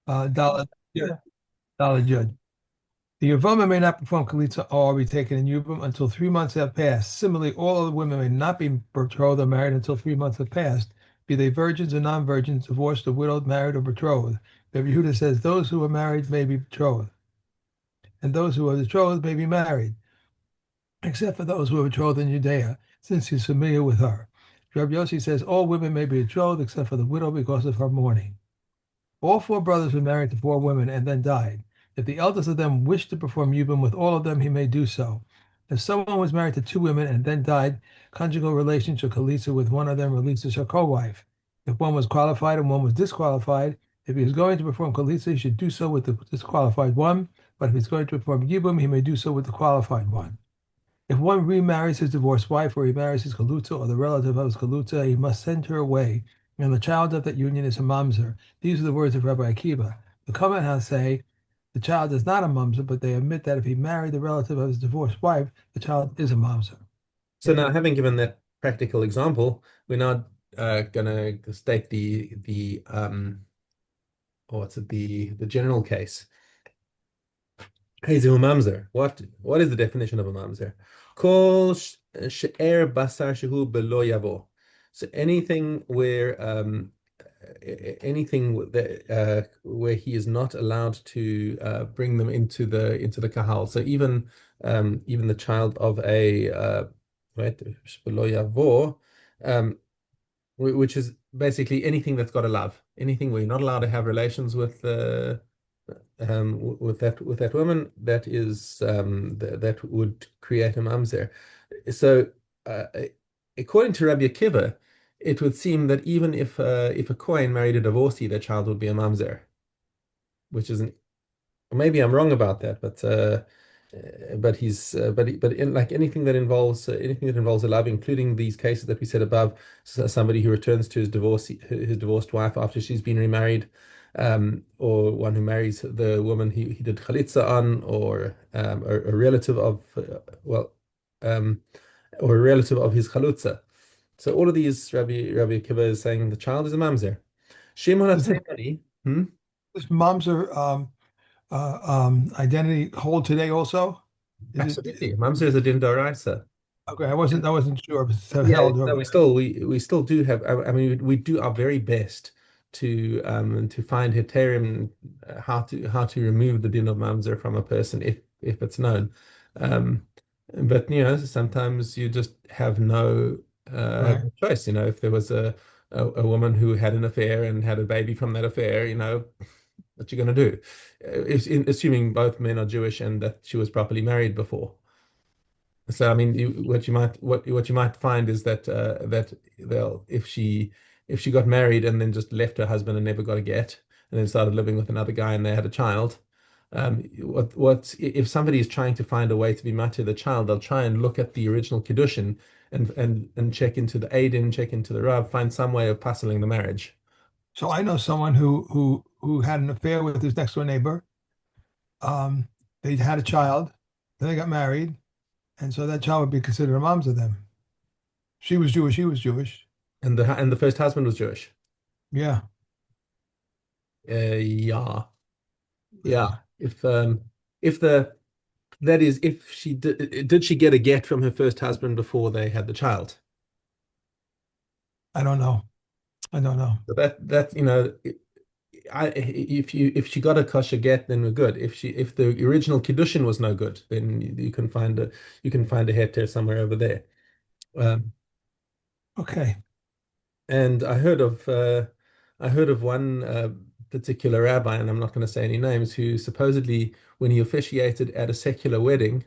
Dollar, yeah, dollar judge. The Yevama may not perform Kalitza or be taken in Yubam until 3 months have passed. Similarly, all other women may not be betrothed or married until 3 months have passed, be they virgins or non-virgins, divorced or widowed, married or betrothed. Rabbi Yehuda says those who are married may be betrothed, and those who are betrothed may be married, except for those who are betrothed in Judea, since he's familiar with her. Rabbi Yossi says all women may be betrothed except for the widow because of her mourning. All four brothers were married to four women and then died. If the eldest of them wished to perform yibum with all of them, he may do so. If someone was married to two women and then died, conjugal relations or chalitza with one of them releases her co-wife. If one was qualified and one was disqualified, if he is going to perform chalitza, he should do so with the disqualified one. But if he's going to perform yibum, he may do so with the qualified one. If one remarries his divorced wife or he marries his kaluta or the relative of his kaluta, he must send her away, and the child of that union is a mamzer. These are the words of Rabbi Akiva. The Kohen say the child is not a mamzer, but they admit that if he married the relative of his divorced wife, the child is a mamzer. So now, having given that practical example, we're now going to state or what's it, the general case. Hazel mamzer. What is the definition of a mamzer? Kol she'er basar shehu belo yavo. So anything that where he is not allowed to bring them into the kahal. So even the child of a right belo yavo, which is basically anything that's got a love, anything where you're not allowed to have relations with that woman, that is that would create a mamzer. So, according to Rabbi Akiva, it would seem that even if a Kohen married a divorcee, their child would be a mamzer, which isn't. Maybe I'm wrong about that, but he's but in, like anything that involves a love, including these cases that we said above, so somebody who returns to his divorced wife after she's been remarried, or one who marries the woman he did chalitza on, or a relative of um, or a relative of his chalutza. So all of these, Rabbi Akiva is saying the child is a mamzer. Shimon Does this, HaTzeimani, hmm? this mamzer identity hold today also? Is it Absolutely, mamzer is a din d'oraisa. okay? I wasn't sure if it's Yeah, held no, or we still do have. I mean, we do our very best to find heterim, how to remove the din of mamzer from a person if it's known. Um, but sometimes you just have no right. choice. If there was a woman who had an affair and had a baby from that affair, what you going to do? Assuming both men are Jewish and that she was properly married before. So I mean, what you might find is that they'll if she got married and then just left her husband and never got a get, and then started living with another guy and they had a child. What if somebody is trying to find a way to be married to the child? They'll try and look at the original kiddushin and check into the Aiden, check into the Rav, find some way of parceling the marriage. So I know someone who had an affair with his next door neighbor. They had a child, then they got married, and so that child would be considered a mom's of them. She was Jewish, he was Jewish. And the first husband was Jewish. Yeah, Yeah, yeah. yeah. If the That is, if she did she get a get from her first husband before they had the child? I don't know. I don't know. So that if she got a kosher get, then we're good. If the original kiddushin was no good, then you can find a heter somewhere over there. Um, Okay. and I heard of one particular rabbi, and I'm not going to say any names, who supposedly when he officiated at a secular wedding,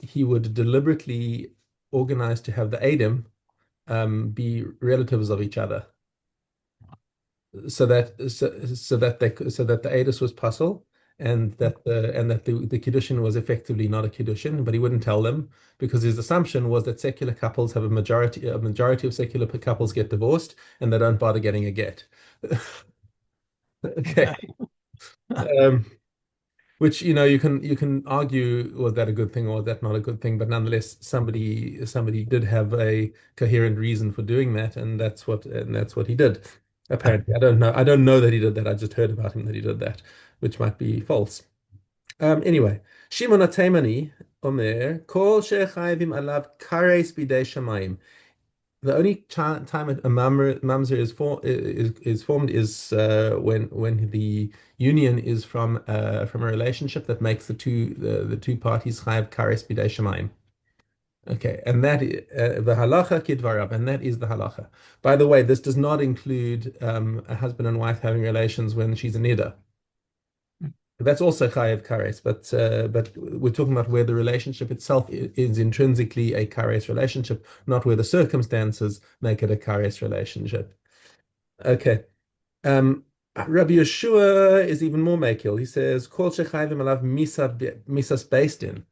he would deliberately organize to have the Adam be relatives of each other, so that the Adis was puzzle, and that the kiddushin was effectively not a kiddushin, but he wouldn't tell them because his assumption was that secular couples have a majority of secular couples get divorced and they don't bother getting a get. Okay. Okay. Um, which you can argue, was that a good thing or was that not a good thing, but nonetheless somebody did have a coherent reason for doing that, and that's what he did. Apparently, I don't know. I don't know that he did that. I just heard about him that he did that, which might be false. Anyway, Shimon HaTeimani Omer, Kol Shechayvim Alav Kares Bidei Shamayim. The only time a mamzer is formed is when the union is from a relationship that makes the two parties chayav kares b'dei shemayim. Okay, and that is the halacha kidvarav, and that is the halacha. By the way, this does not include a husband and wife having relations when she's a nida. That's also chayav kares, but we're talking about where the relationship itself is intrinsically a kares relationship, not where the circumstances make it a kares relationship. Okay. Um, Rabbi Yeshua is even more makil. He says, "Kol shechayvim alav misas based in."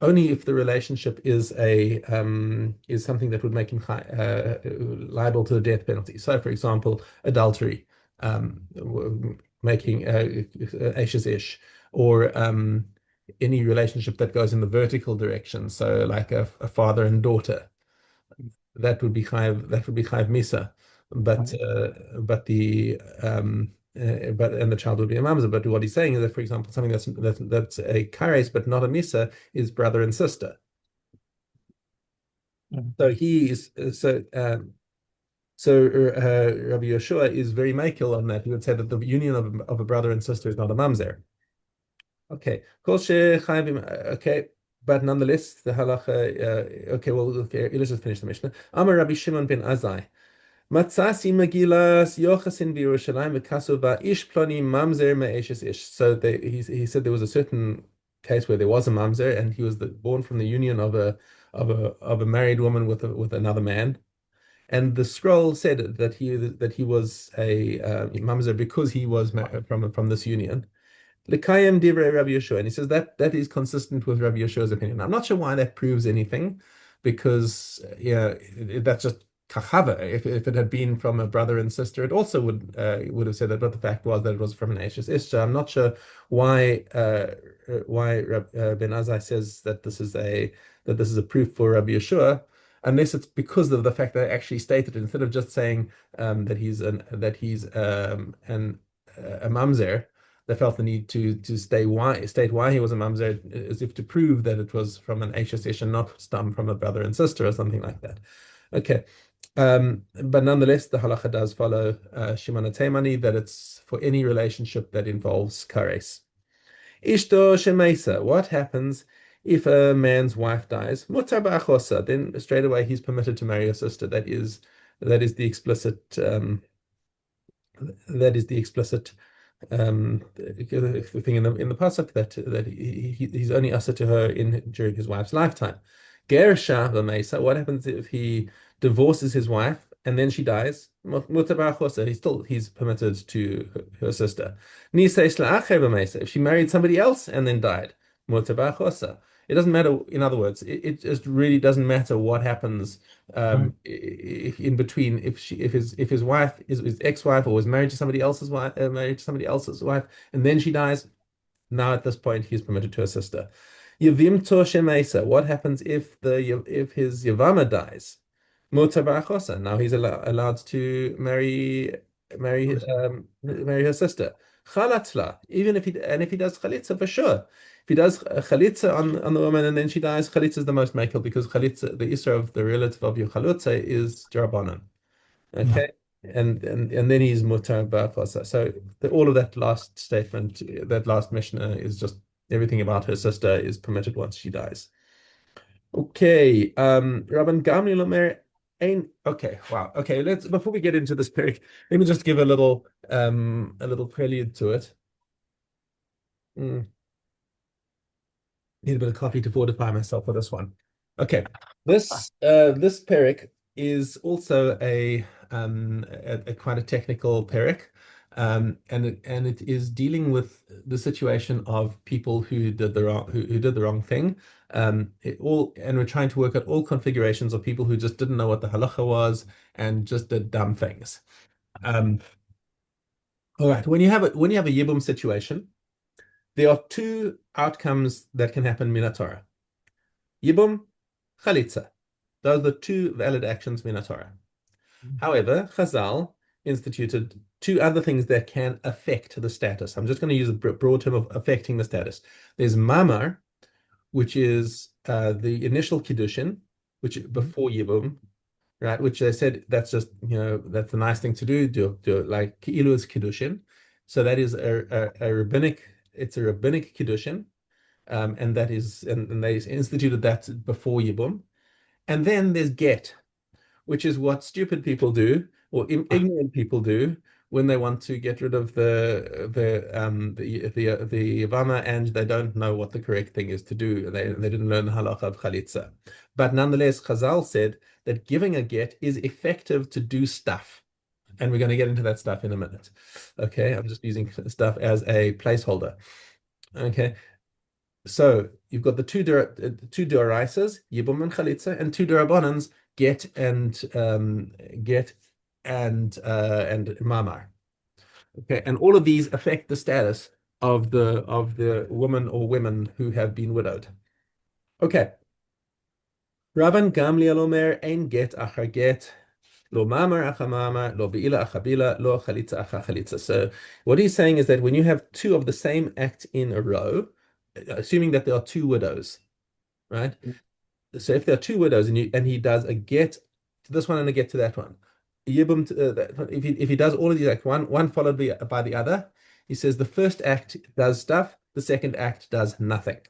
Only if the relationship is something that would make him liable to the death penalty. So, for example, adultery, making ashes ish, or any relationship that goes in the vertical direction. So, like a father and daughter, that would be chayiv misa, but and the child would be a mamzer. But what he's saying is that, for example, something that's a kares but not a misa is brother and sister. So he is Rabbi Yeshua is very makil on that. He would say that the union of a brother and sister is not a mamzer. Okay, okay, but nonetheless, the halacha. Okay, let's just finish the Mishnah. Amar Rabbi Shimon ben Azai. Matzasi Magilas Yochasin B'Yerushalayim v'Kasuba Ish Ploni Mamzer Me'eshes Ish. So he said there was a certain case where there was a mamzer, and he was born from the union of a married woman with another man. And the scroll said that he was a mamzer because he was from this union. L'kayem divrei Rabbi Yeshua, and he says that is consistent with Rabbi Yeshua's opinion. I'm not sure why that proves anything, because that's just kahava. If it had been from a brother and sister, it also would have said that. But the fact was that it was from an Ashes Isha. I'm not sure why Ben Azai says that this is a proof for Rabbi Yeshua, unless it's because of the fact that I actually stated it instead of just saying that he's a mamzer. They felt the need to state why he was a mamzer, as if to prove that it was from an Ashes Ish and not stem from a brother and sister or something like that. Okay. But nonetheless, the halacha does follow Shimon HaTeimani that it's for any relationship that involves kares. Ishto shemaisa. What happens if a man's wife dies? Mutar ba'achosa. Then straight away he's permitted to marry a sister. That is the explicit the thing in the pasuk that he's only usher to her during his wife's lifetime. Gersha v'meisa. What happens if he divorces his wife and then she dies? He's permitted to her sister. If she married somebody else and then died, it doesn't matter. In other words, it just really doesn't matter what happens in between. If his wife is his ex-wife or was married to somebody else's wife, and then she dies, now at this point he's permitted to a sister. Yevimto shemaisa. What happens if his Yevama dies? Mutar ba'achosa. Now he's allowed to marry her sister. Chalatzla. If he does chalitza for sure. If he does chalitza on the woman and then she dies, chalitza is the most makil, because chalitza, the isra of the relative of your chalutza, is drabanan. Okay. And then he's mutar ba'achosa. So all of that last statement, that last Mishnah, is just everything about her sister is permitted once she dies. Okay, Rabban Gamliel Omer ain't okay. Wow. Okay, let's before we get into this period, let me just give a little prelude to it. Need a bit of coffee to fortify myself for this one. Okay, this perek is also a quite a technical perek, and it is dealing with the situation of people who did the wrong thing. And we're trying to work out all configurations of people who just didn't know what the halacha was and just did dumb things. Um, all right, when you have a yibum situation, there are two outcomes that can happen min Torah. Yibum, chalitza. Those are the two valid actions min Torah. However, Chazal instituted two other things that can affect the status. I'm just going to use the broad term of affecting the status. There's mamar, which is the initial kiddushin, which before yibum, right? Which they said that's just that's a nice thing to do it like ki'ilu is kiddushin. So that is a rabbinic. It's a rabbinic kiddushin, and that is and they instituted that before yibum. And then there's get, which is what stupid people do or ignorant people do when they want to get rid of the Yevama and they don't know what the correct thing is to do. They didn't learn the halacha of chalitza. But nonetheless, Chazal said that giving a get is effective to do stuff. And we're going to get into that stuff in a minute. Okay, I'm just using stuff as a placeholder. Okay, so you've got the two doraisas, Yibum and Chalitza, and two dorabbanans, get and Mamar. Okay, and all of these affect the status of the woman or women who have been widowed. Okay. Rabban Gamliel Omer ein get achar get. Lo mamar acha mamar, lo be'ila acha bila, lo chalitza acha chalitza. So what he's saying is that when you have two of the same act in a row, assuming that there are two widows, right? So if there are two widows and he does a get to this one and a get to that one, Yibum if he does all of these acts, one followed by the other, he says the first act does stuff, the second act does nothing.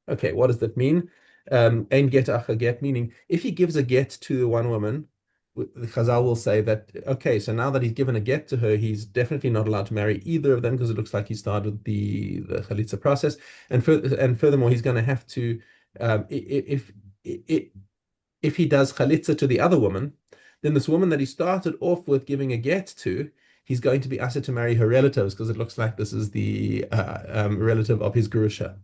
Okay, what does that mean? Ein get acha get, meaning if he gives a get to one woman, the Chazal will say that, okay, so now that he's given a get to her, he's definitely not allowed to marry either of them because it looks like he started the chalitza process. And furthermore, he's going to have to, if he does chalitza to the other woman, then this woman that he started off with giving a get to, he's going to be asked to marry her relatives because it looks like this is the relative of his Gurusha.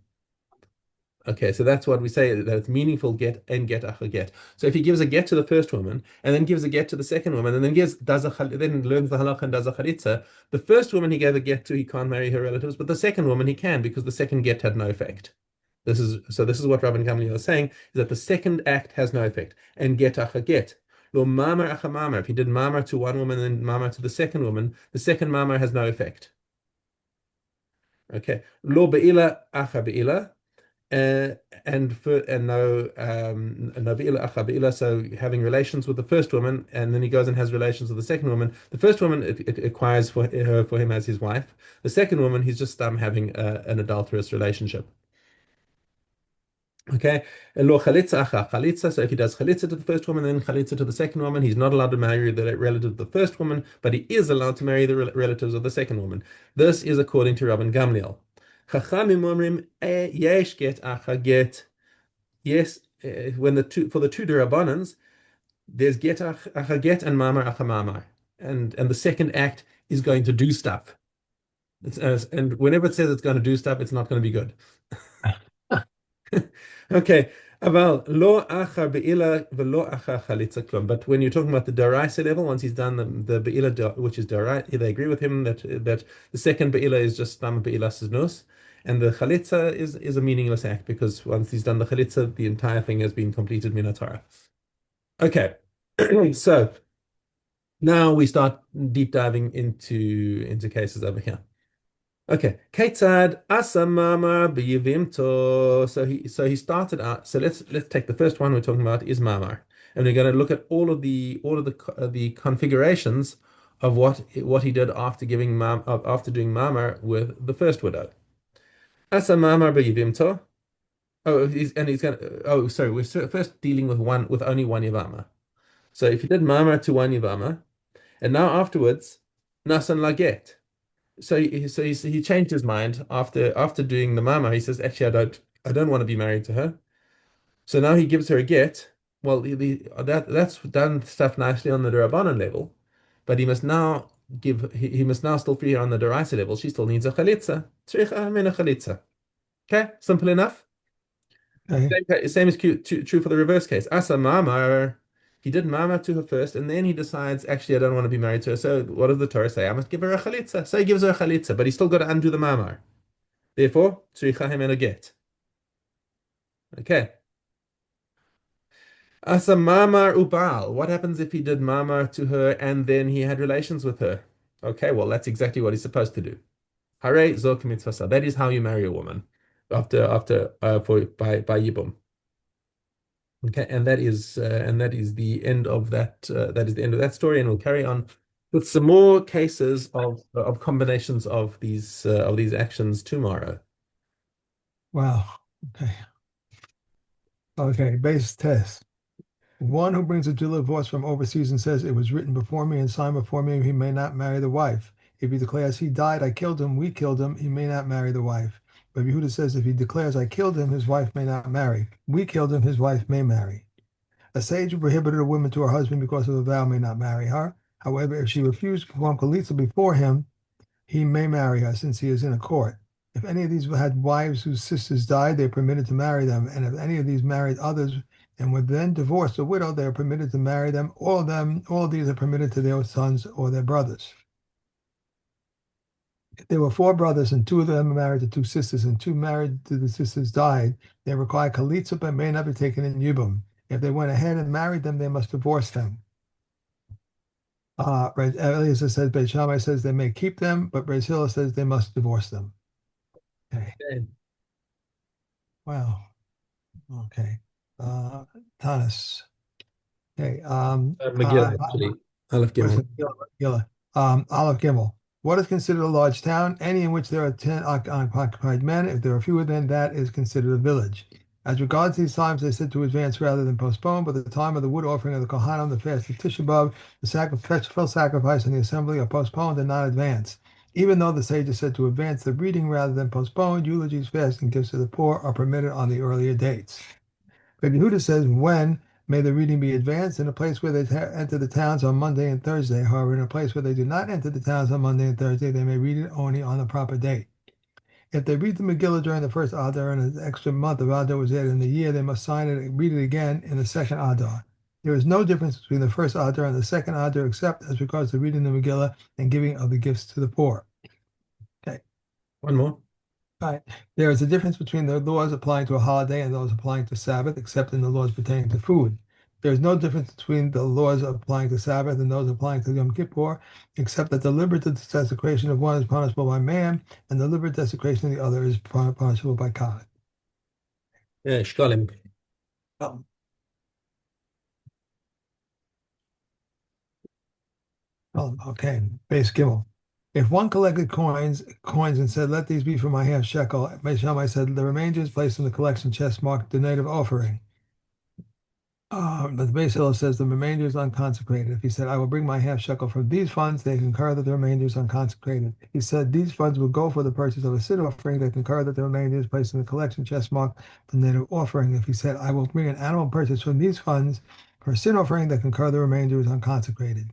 Okay, so that's what we say that it's meaningful get and get after get. So if he gives a get to the first woman and then gives a get to the second woman and then then learns the halakha and does a chalitza, the first woman he gave a get to, he can't marry her relatives, but the second woman he can because the second get had no effect. This is what Rabban Gamliel is saying, is that the second act has no effect. And get acha get. Lo mamar acha mamar. If he did mamar to one woman and mamar to the second woman, the second mamar has no effect. Okay. Lo be'ila acha be'ila. And no be'ila acha be'ila. So having relations with the first woman, and then he goes and has relations with the second woman. The first woman it acquires for him as his wife. The second woman, he's just having an adulterous relationship. Okay, lo chalitza acha chalitza. So if he does chalitza to the first woman, then chalitza to the second woman, he's not allowed to marry the relative of the first woman, but he is allowed to marry the relatives of the second woman. This is according to Rabban Gamliel. Chachamim omrim yesh get acha get. Yes, when for the two derabbanans, there's get acha get and mamar acha mamar, and the second act is going to do stuff. And whenever it says it's going to do stuff, it's not going to be good. Okay, aval lo achar be'ila velo achar chalitza klum. But when you're talking about the daraisa level, once he's done the be'ila, which is daraisa, they agree with him that the second be'ila is just stam be'ila siznus, and the chalitza is a meaningless act because once he's done the chalitza, the entire thing has been completed min Torah. Okay, so now we start deep diving into cases over here. Okay, Ketzad Asamama b'yivimto. So he started out. So let's take the first one we're talking about is Mamar, and we're going to look at all of the configurations of what he did after after doing Mamar with the first widow. Asamama b'yivimto. Oh, he's going to. Oh, sorry. We're first dealing with only one Yevama. So if he did Mamar to one Yevama, and now afterwards Nasan Laget. So he changed his mind after doing the mama. He says, actually, I don't want to be married to her. So now he gives her a get. Well, that's done stuff nicely on the Durabanan level, but he must now still free her on the Daraisa level. She still needs a chalitza. Tzricha min a chalitza. Okay, simple enough. Okay. Same is true for the reverse case. Asa mamar. He did mama to her first, and then he decides, actually, I don't want to be married to her. So what does the Torah say? I must give her a chalitza. So he gives her a chalitza, but he's still got to undo the mamar. Therefore, tzricha him a get. Okay. Asa Mamar Ubal. What happens if he did Mamar to her and then he had relations with her? Okay, well, that's exactly what he's supposed to do. Hare Zok Mitzvasa. That is how you marry a woman after for by Yibum. Okay, and that is the end of that. That is the end of that story, and we'll carry on with some more cases of combinations of these actions tomorrow. Wow. Okay. Okay. Base test. One who brings a divorce from overseas and says it was written before me and signed before me, he may not marry the wife. If he declares he died, I killed him, we killed him, he may not marry the wife. But Yehuda says if he declares I killed him, his wife may not marry. We killed him, his wife may marry. A sage who prohibited a woman to her husband because of a vow may not marry her. However, if she refused to perform kalitza before him, he may marry her since he is in a court. If any of these had wives whose sisters died, they are permitted to marry them. And if any of these married others and were then divorced or widowed, they are permitted to marry them. All of these are permitted to their sons or their brothers. If there were four brothers and two of them were married to two sisters and two married to the sisters died, they require kalitza but may not be taken in yibum. If they went ahead and married them, they must divorce them. Right, Eliezer says, Beit Shammai says they may keep them, but Beis Hillel says they must divorce them. Okay. Okay. Wow. Okay. Uh, Tanis. Okay. Megillah, actually. Aleph What's Gimel. it? Gila. Aleph Gimel. What is considered a large town? Any in which there are 10 occupied men. If there are fewer than that, is considered a village. As regards these times, they said to advance rather than postpone, but the time of the wood offering of the Kohanim, the fast of Tisha B'Av, the sacrificial sacrifice, and the assembly are postponed and not advanced. Even though the sages said to advance the reading rather than postpone, eulogies, fasts, and gifts to the poor are permitted on the earlier dates. But Yehuda says, when may the reading be advanced? In a place where they enter the towns on Monday and Thursday. However, in a place where they do not enter the towns on Monday and Thursday, they may read it only on the proper date. If they read the Megillah during the first Adar and an extra month of Adar was added in the year, they must sign it and read it again in the second Adar. There is no difference between the first Adar and the second Adar except as regards to reading the Megillah and giving of the gifts to the poor. Okay. One more. Right. There is a difference between the laws applying to a holiday and those applying to Sabbath, except in the laws pertaining to food. There is no difference between the laws applying to Sabbath and those applying to Yom Kippur, except that deliberate desecration of one is punishable by man, and deliberate desecration of the other is punishable by God. Yeah, Shkolim. Um, okay. Base Gimel. If one collected coins and said, "Let these be for my half shekel," Beis Shammai said, "The remainder is placed in the collection chest marked the native offering." But the Beis Hillel says the remainder is unconsecrated. If he said, "I will bring my half shekel from these funds," they concur that the remainder is unconsecrated. If he said these funds will go for the purchase of a sin offering, they concur that the remainder is placed in the collection chest marked the native offering. If he said, "I will bring an animal purchase from these funds for a sin offering," they concur the remainder is unconsecrated.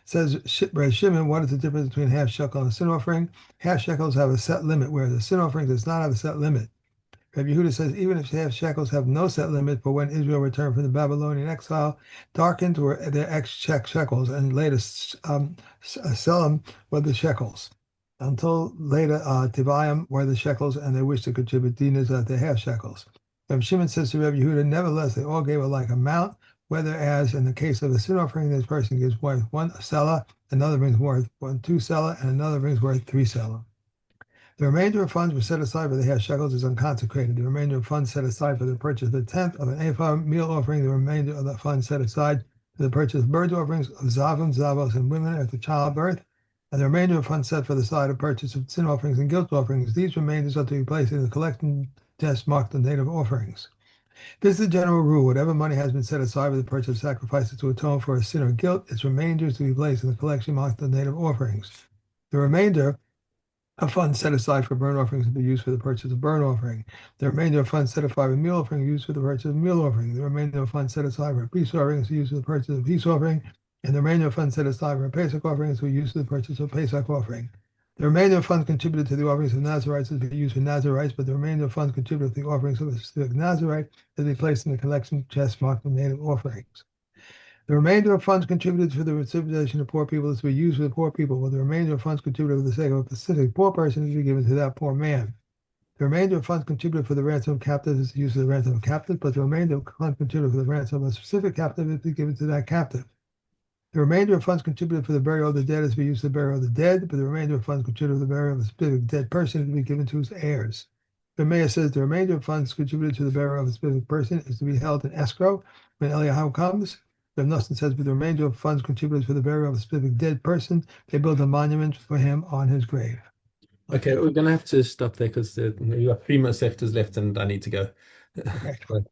Says Brez Shimon, what is the difference between half shekel and a sin offering? Half shekels have a set limit, whereas a sin offering does not have a set limit. Rabbi Yehuda says even if half shekels have no set limit, but when Israel returned from the Babylonian exile, darkened were their shekels, and later Selim were the shekels. Until later, Tibayim were the shekels, and they wished to contribute dinas at the half shekels. Rabbi Shimon says to Rabbi Yehuda, nevertheless, they all gave a like amount, whether as in the case of the sin offering, this person gives worth one selah, another brings worth two selah, and another brings worth three selah. The remainder of funds were set aside for the half shekels is unconsecrated. The remainder of funds set aside for the purchase of the tenth of an ephah meal offering. The remainder of the funds set aside for the purchase of bird offerings of zavim, zavos, and women after childbirth. And the remainder of funds set for the side of purchase of sin offerings and guilt offerings. These remainders are to be placed in the collection chest marked the native offerings. This is the general rule. Whatever money has been set aside for the purchase of sacrifices to atone for a sin or guilt, its remainder is to be placed in the collection marked the native offerings. The remainder a fund set aside for burnt offerings to be used for the purchase of burnt offering. The remainder of funds set aside for meal offering used for the purchase of meal offering. The remainder of funds set aside for peace offerings used for the purchase of peace offering. And the remainder of funds set aside for Pesach offerings were used for the purchase of Pesach offering. The remainder of funds contributed to the offerings of Nazarites is to be used for Nazarites, but the remainder of funds contributed to the offerings of a specific Nazarite is to be placed in the collection chest marked with native offerings. The remainder of funds contributed for the reciprocation of poor people is to be used for the poor people, while the remainder of funds contributed for the sake of a specific poor person is to be given to that poor man. The remainder of funds contributed for the ransom of captives is used for the ransom of captives, but the remainder of funds contributed for the ransom of a specific captive is to be given to that captive. The remainder of funds contributed for the burial of the dead is to be used for the burial of the dead, but the remainder of funds contributed for the burial of a specific dead person is to be given to his heirs. The mayor says the remainder of funds contributed to the burial of a specific person is to be held in escrow when Eliyahu comes. Rav Nosson says, with the remainder of funds contributed for the burial of a specific dead person, they build a monument for him on his grave. Okay, we're going to have to stop there because we have 3 more sectors left and I need to go. Okay. But